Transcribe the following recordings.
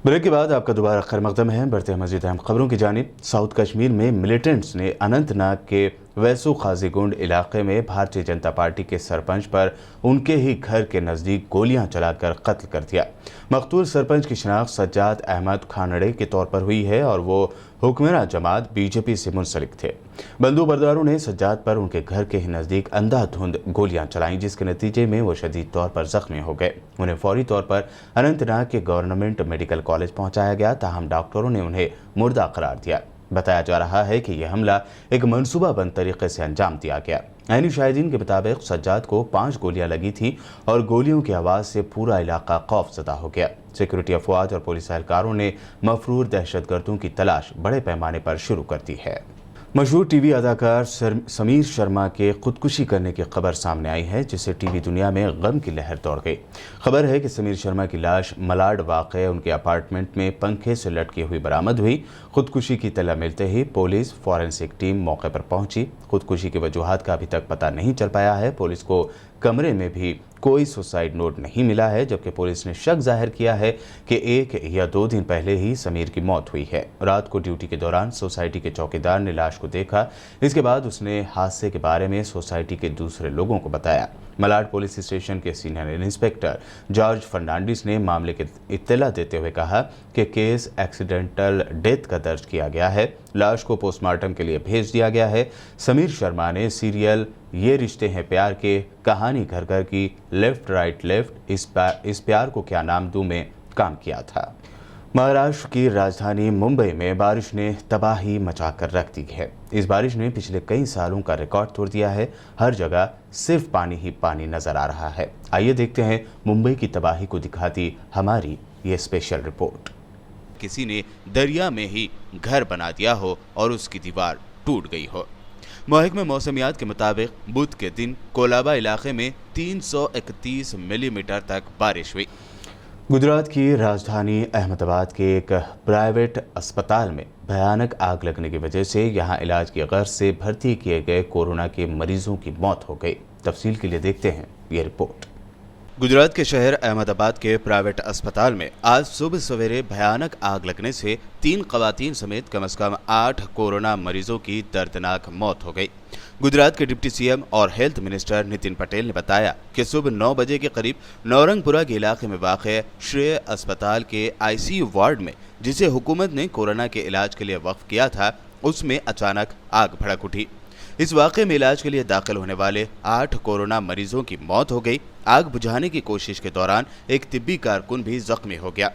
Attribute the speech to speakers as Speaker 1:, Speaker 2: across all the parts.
Speaker 1: Break के बाद आपका दोबारा खैर मकदम है। बढ़ते हैं मज़ीद अहम खबरों की जानिब। साउथ कश्मीर में मिलिटेंट्स ने अनंतनाग के वैसू खाजीगुंड इलाके में भारतीय जनता पार्टी के सरपंच पर उनके ही घर के नज़दीक गोलियां चलाकर कत्ल कर दिया। मकतूल सरपंच की शिनाख्त सज्जाद अहमद खानड़े के तौर पर हुई है और वो हुक्मरान जमात बीजेपी से मुंसलिक थे। बंदूकबरदारों ने सज्जाद पर उनके घर के ही नज़दीक अंधाधुंध गोलियां चलाईं, जिसके नतीजे में वो शदीद तौर पर जख्मी हो गए। उन्हें फौरी तौर पर अनंतनाग के गवर्नमेंट मेडिकल कॉलेज पहुंचाया गया, ताहम डॉक्टरों ने उन्हें मुर्दा करार दिया। बताया जा रहा है कि यह हमला एक मनसूबाबंद तरीके से अंजाम दिया गया। ऐनी शाहिदीन के मुताबिक सज्जाद को 5 गोलियां लगी थी और गोलियों की आवाज़ से पूरा इलाका खौफजदा हो गया। सिक्योरिटी अफवाज और पुलिस एहलकारों ने मफरूर दहशतगर्दों की तलाश बड़े पैमाने पर शुरू कर दी है। मशहूर टीवी अदाकार समीर शर्मा के खुदकुशी करने की खबर सामने आई है, जिससे टीवी दुनिया में गम की लहर दौड़ गई। खबर है कि समीर शर्मा की लाश मलाड वाक़े उनके अपार्टमेंट में पंखे से लटकी हुई बरामद हुई। खुदकुशी की तला मिलते ही पुलिस फॉरेंसिक टीम मौके पर पहुंची। खुदकुशी की वजूहात का अभी तक पता नहीं चल पाया है। पुलिस को कमरे में भी कोई सुसाइड नोट नहीं मिला है, जबकि पुलिस ने शक जाहिर किया है कि 1 या 2 दिन पहले ही समीर की मौत हुई है। रात को ड्यूटी के दौरान सोसाइटी के चौकीदार ने लाश को देखा। इसके बाद उसने हादसे के बारे में सोसाइटी के दूसरे लोगों को बताया। मलाड पुलिस स्टेशन के सीनियर इंस्पेक्टर जॉर्ज फर्नांडिस ने मामले की इत्तला देते हुए कहा कि केस एक्सीडेंटल डेथ का दर्ज किया गया है। लाश को पोस्टमार्टम के लिए भेज दिया गया है। समीर शर्मा ने सीरियल ये रिश्ते हैं प्यार के, कहानी घर घर की, लेफ्ट राइट लेफ्ट, इस प्यार को क्या नाम दूं में काम किया था। महाराष्ट्र की राजधानी मुंबई में बारिश ने तबाही मचाकर रख दी है। इस बारिश ने पिछले कई सालों का रिकॉर्ड तोड़ दिया है। हर जगह सिर्फ पानी ही पानी नजर आ रहा है। आइए देखते हैं मुंबई की तबाही को दिखाती हमारी ये स्पेशल रिपोर्ट।
Speaker 2: किसी ने दरिया में ही घर बना दिया हो और उसकी दीवार टूट गई हो। महकमे मौसमियात के मुताबिक बुध के दिन कोलाबा इलाके में 331 मिलीमीटर तक बारिश हुई।
Speaker 1: गुजरात की राजधानी अहमदाबाद के एक प्राइवेट अस्पताल में भयानक आग लगने की वजह से यहां इलाज की गर्ज से भर्ती किए गए कोरोना के मरीजों की मौत हो गई। तफसील के लिए देखते हैं ये रिपोर्ट।
Speaker 2: गुजरात के शहर अहमदाबाद के प्राइवेट अस्पताल में आज सुबह सवेरे भयानक आग लगने से 3 खवातीन समेत कम से कम 8 कोरोना मरीजों की दर्दनाक मौत हो गई। गुजरात के डिप्टी सीएम और हेल्थ मिनिस्टर नितिन पटेल ने बताया कि सुबह 9 बजे के करीब नौरंगपुरा के इलाके में वाक़ श्रेय अस्पताल के आईसीयू वार्ड में, जिसे हुकूमत ने कोरोना के इलाज के लिए वक्फ किया था, उसमें अचानक आग भड़क उठी। इस वाक़े में इलाज के लिए दाखिल होने वाले 8 कोरोना मरीजों की मौत हो गई। आग बुझाने की कोशिश के दौरान एक तिब्बी कारकुन भी जख्मी हो गया।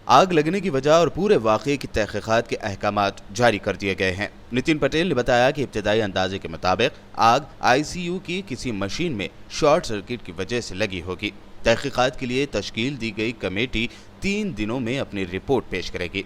Speaker 2: आग लगने की वजह और पूरे वाक़े की तहक़ीक़ात के अहकामात जारी कर दिए गए हैं। नितिन पटेल ने बताया कि इब्तदाई अंदाजे के मुताबिक आग आईसीयू की किसी मशीन में शॉर्ट सर्किट की वजह से लगी होगी। तहक़ीक़ात के लिए तश्कील दी गई कमेटी 3 दिनों में अपनी रिपोर्ट पेश करेगी।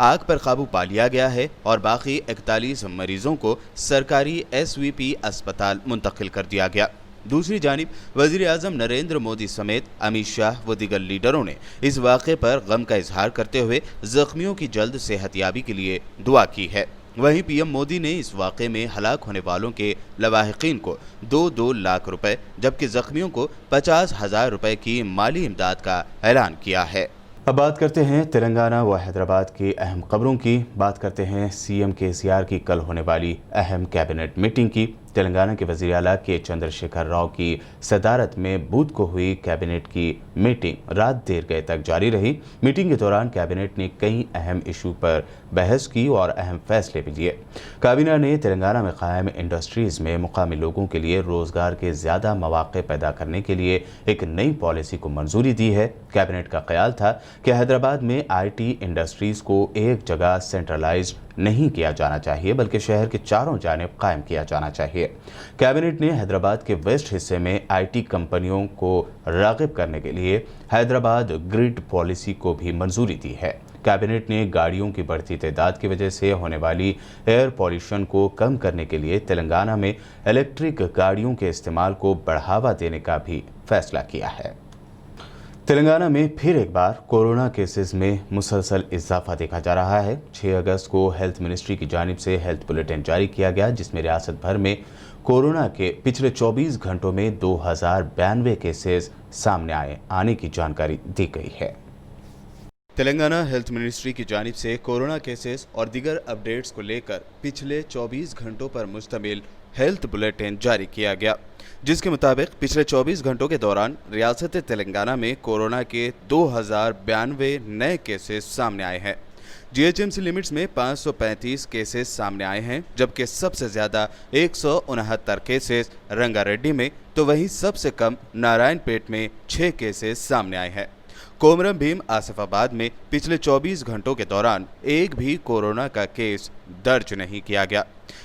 Speaker 2: आग पर काबू पा लिया गया है और बाकी 41 मरीजों को सरकारी एसवीपी अस्पताल मुंतकिल कर दिया गया। दूसरी जानिब वज़ीर आज़म नरेंद्र मोदी समेत अमित शाह व दीगर लीडरों ने इस वाक़े पर गम का इजहार करते हुए जख्मियों की जल्द सेहतयाबी के लिए दुआ की है। वहीं पीएम मोदी ने इस वाक़े में हलाक होने वालों के लवाहिकीन को 2-2 लाख रुपए, जबकि जख्मियों को 50,000 रुपए की माली इमदाद का ऐलान किया है।
Speaker 1: अब बात करते हैं तेलंगाना व हैदराबाद की अहम खबरों की। बात करते हैं सीएम केसीआर की कल होने वाली अहम कैबिनेट मीटिंग की। तेलंगाना के वज़ीर आला के चंद्रशेखर राव की सदारत में बुध को हुई कैबिनेट की मीटिंग रात देर गए तक जारी रही। मीटिंग के दौरान कैबिनेट ने कई अहम इशू पर बहस की और अहम फैसले भी लिए। काबीना ने तेलंगाना में कायम इंडस्ट्रीज़ में मुकामी लोगों के लिए रोज़गार के ज़्यादा मौक़े पैदा करने के लिए एक नई पॉलिसी को मंजूरी दी है। कैबिनेट का ख्याल था कि हैदराबाद में IT इंडस्ट्रीज़ को एक जगह सेंट्रलाइज्ड नहीं किया जाना चाहिए, बल्कि शहर के चारों जानिब कायम किया जाना चाहिए। कैबिनेट ने हैदराबाद के वेस्ट हिस्से में IT कंपनियों को राग़िब करने के लिए हैदराबाद ग्रिड पॉलिसी को भी मंजूरी दी है। कैबिनेट ने गाड़ियों की बढ़ती तादाद की वजह से होने वाली एयर पॉल्यूशन को कम करने के लिए तेलंगाना में इलेक्ट्रिक गाड़ियों के इस्तेमाल को बढ़ावा देने का भी फैसला किया है। तेलंगाना में फिर एक बार कोरोना केसेस में मुसलसल इजाफा देखा जा रहा है। 6 अगस्त को हेल्थ मिनिस्ट्री की जानिब से हेल्थ बुलेटिन जारी किया गया, जिसमें रियासत भर में कोरोना के पिछले 24 घंटों में 2092 केसेस सामने आने की जानकारी दी गई है।
Speaker 2: तेलंगाना हेल्थ मिनिस्ट्री की जानिब से कोरोना केसेस और दीगर अपडेट्स को लेकर पिछले 24 घंटों पर मुश्तमिल हेल्थ बुलेटिन जारी किया गया, जिसके मुताबिक पिछले 24 घंटों के दौरान रियासत तेलंगाना में कोरोना के 2092 नए केसेस सामने आए हैं। जीएचएमसी लिमिट्स में 535 केसेस सामने आए हैं, जबकि सबसे ज्यादा 169 केसेस रंगारेड्डी में, तो वहीं सबसे कम नारायणपेट में 6 केसेस सामने आए हैं। कोमरम भीम आसिफाबाद में पिछले 24 घंटों के दौरान एक भी कोरोना का केस दर्ज नहीं किया गया।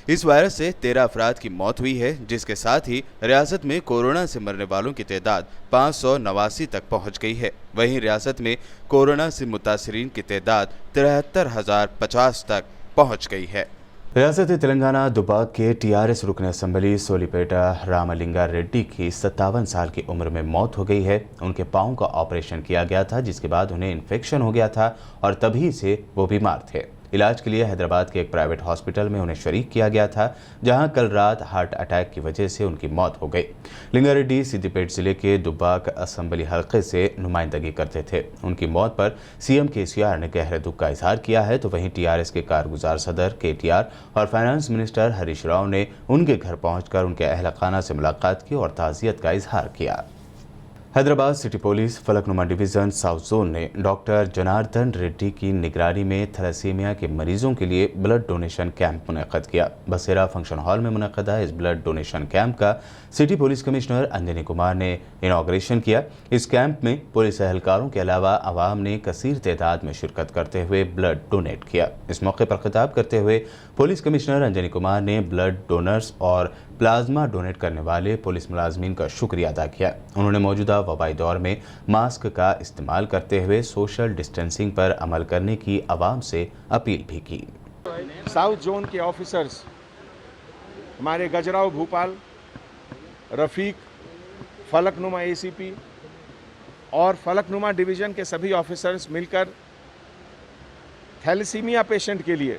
Speaker 2: इस वायरस से 13 अफराद की मौत हुई है, जिसके साथ ही रियासत में कोरोना से मरने वालों की तादाद 589 तक पहुंच गई है। वहीं रियासत में कोरोना से मुतासरीन की तादाद 73,050 तक पहुंच गई है।
Speaker 1: रियासत तेलंगाना दुबाक के टीआरएस रुकन असम्बली सोलीपेटा रामलिंगा रेड्डी की 57 साल की उम्र में मौत हो गई है। उनके पाँव का ऑपरेशन किया गया था, जिसके बाद उन्हें इन्फेक्शन हो गया था और तभी से वो बीमार थे। इलाज के लिए हैदराबाद के एक प्राइवेट हॉस्पिटल में उन्हें शरीक किया गया था, जहां कल रात हार्ट अटैक की वजह से उनकी मौत हो गई। लिंगारेड्डी सिद्दीपेट जिले के दुब्बाक असम्बली हल्के से नुमाइंदगी करते थे। उनकी मौत पर सीएम केसीआर ने गहरे दुख का इजहार किया है, तो वहीं टीआरएस के कारगुजार सदर केटीआर और फाइनेंस मिनिस्टर हरीश राव ने उनके घर पहुंचकर उनके अहल खाना से मुलाकात की और ताज़ियत का इजहार किया। Hyderabad city police Falaknuma division south zone ने डॉक्टर जनार्दन रेड्डी की निगरानी में थैलेसीमिया के मरीजों के लिए ब्लड डोनेशन कैंप मुनक़्क़द किया। बसेरा फंक्शन हॉल में मुनक़्क़दा इस ब्लड डोनेशन कैंप का city police commissioner Anjani Kumar ने इनॉग्रेशन किया। इस कैंप में पुलिस एहलकारों के अलावा आवाम ने कसीर तादाद में शिरकत करते हुए ब्लड डोनेट किया। इस मौके पर खिताब करते हुए पुलिस कमिश्नर अंजनी कुमार ने ब्लड डोनर्स और प्लाज्मा डोनेट करने वाले पुलिस मुलाजमीन का शुक्रिया अदा किया। उन्होंने मौजूदा वबाई दौर में मास्क का इस्तेमाल करते हुए सोशल डिस्टेंसिंग पर अमल करने की आवाम से अपील भी की।
Speaker 3: साउथ जोन के ऑफिसर्स हमारे गजराव भूपाल, रफ़ीक, फलकनुमा एसीपी और फलकनुमा डिवीज़न के सभी ऑफिसर्स मिलकर थैलेसीमिया पेशेंट के लिए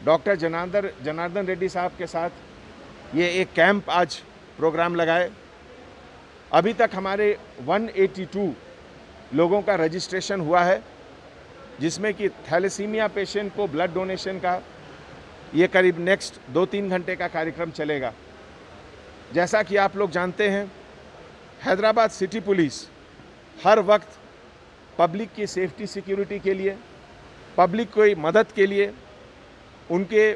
Speaker 3: डॉक्टर जनार्दन रेड्डी साहब के साथ ये एक कैंप आज प्रोग्राम लगाए। अभी तक हमारे 182 लोगों का रजिस्ट्रेशन हुआ है, जिसमें कि थैलेसीमिया पेशेंट को ब्लड डोनेशन का ये करीब नेक्स्ट 2-3 घंटे का कार्यक्रम चलेगा। जैसा कि आप लोग जानते हैं, हैदराबाद सिटी पुलिस हर वक्त पब्लिक की सेफ्टी सिक्योरिटी के लिए, पब्लिक की मदद के लिए, उनके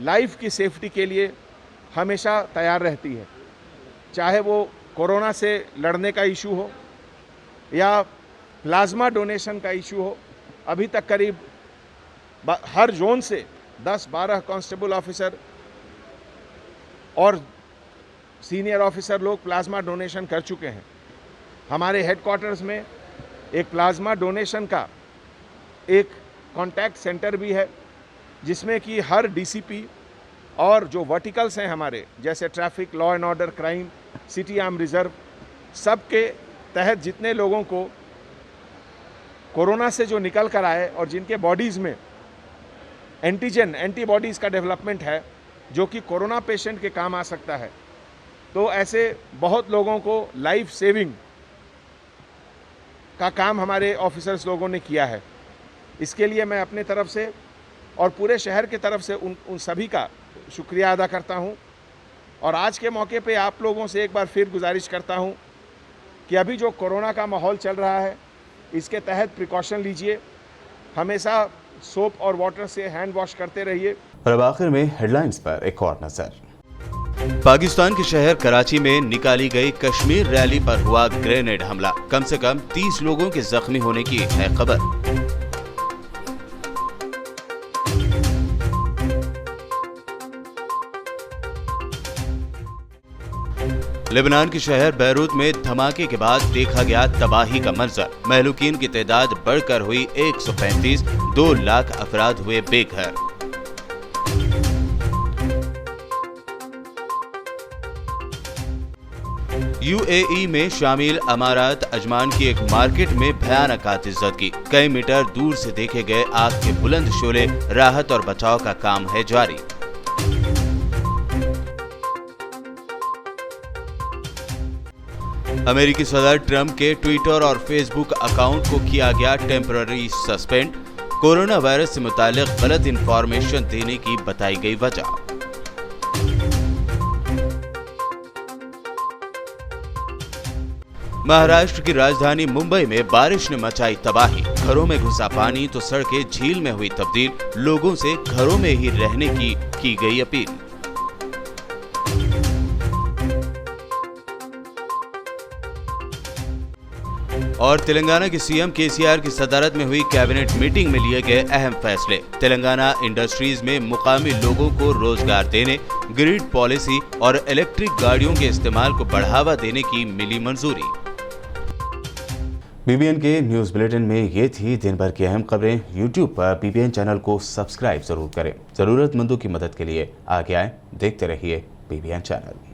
Speaker 3: लाइफ की सेफ्टी के लिए हमेशा तैयार रहती है। चाहे वो कोरोना से लड़ने का इशू हो या प्लाज्मा डोनेशन का इशू हो। अभी तक करीब हर जोन से 10-12 कांस्टेबल ऑफिसर और सीनियर ऑफिसर लोग प्लाज्मा डोनेशन कर चुके हैं। हमारे हेडक्वार्टर्स में एक प्लाज्मा डोनेशन का एक कॉन्टैक्ट सेंटर भी है, जिसमें कि हर डीसीपी और जो वर्टिकल्स हैं हमारे, जैसे traffic, law and order, crime, city arm reserve, सब के तहत जितने लोगों को कोरोना से जो निकल कर आए और जिनके बॉडीज़ में एंटीबॉडीज़ का डेवलपमेंट है, जो कि कोरोना पेशेंट के काम आ सकता है, तो ऐसे बहुत लोगों को लाइफ सेविंग का काम हमारे ऑफिसर्स लोगों ने किया है। इसके लिए मैं अपने तरफ से और पूरे शहर की तरफ से उन सभी का शुक्रिया अदा करता हूं। और आज के मौके पे आप लोगों से एक बार फिर गुजारिश करता हूं कि अभी जो कोरोना का माहौल चल रहा है, इसके तहत प्रिकॉशन लीजिए, हमेशा सोप और वाटर से हैंड वॉश करते रहिए।
Speaker 1: और अब आखिर में हेडलाइंस पर एक और नजर।
Speaker 2: पाकिस्तान के शहर कराची में निकाली गई कश्मीर रैली पर हुआ ग्रेनेड हमला, कम से कम 30 लोगों के जख्मी होने की है खबर। लेबनान के शहर बैरूत में धमाके के बाद देखा गया तबाही का मंजर। महलूकीन की तादाद बढ़कर हुई 135, 2 लाख अफराद हुए बेघर। यूएई में शामिल अमारात अजमान की एक मार्केट में भयानक आतिशज़दगी। कई मीटर दूर से देखे गए आग के बुलंद शोले, राहत और बचाव का काम है जारी। अमेरिकी सदर ट्रंप के ट्विटर और फेसबुक अकाउंट को किया गया टेम्पररी सस्पेंड। कोरोना वायरस से मुतालिक गलत इंफॉर्मेशन देने की बताई गई वजह। महाराष्ट्र की राजधानी मुंबई में बारिश ने मचाई तबाही। घरों में घुसा पानी तो सड़कें झील में हुई तब्दील। लोगों से घरों में ही रहने की गई अपील। और तेलंगाना के सीएम केसीआर की सदारत में हुई कैबिनेट मीटिंग में लिए गए अहम फैसले। तेलंगाना इंडस्ट्रीज में मुकामी लोगों को रोजगार देने, ग्रिड पॉलिसी और इलेक्ट्रिक गाड़ियों के इस्तेमाल को बढ़ावा देने की मिली मंजूरी।
Speaker 1: बीबीएन के न्यूज़ बुलेटिन में ये थी दिन भर की अहम खबरें। यूट्यूब पर बीबीएन चैनल को सब्सक्राइब जरूर करें। जरूरतमंदों की मदद के लिए आगे आए। देखते रहिए बीबीएन चैनल।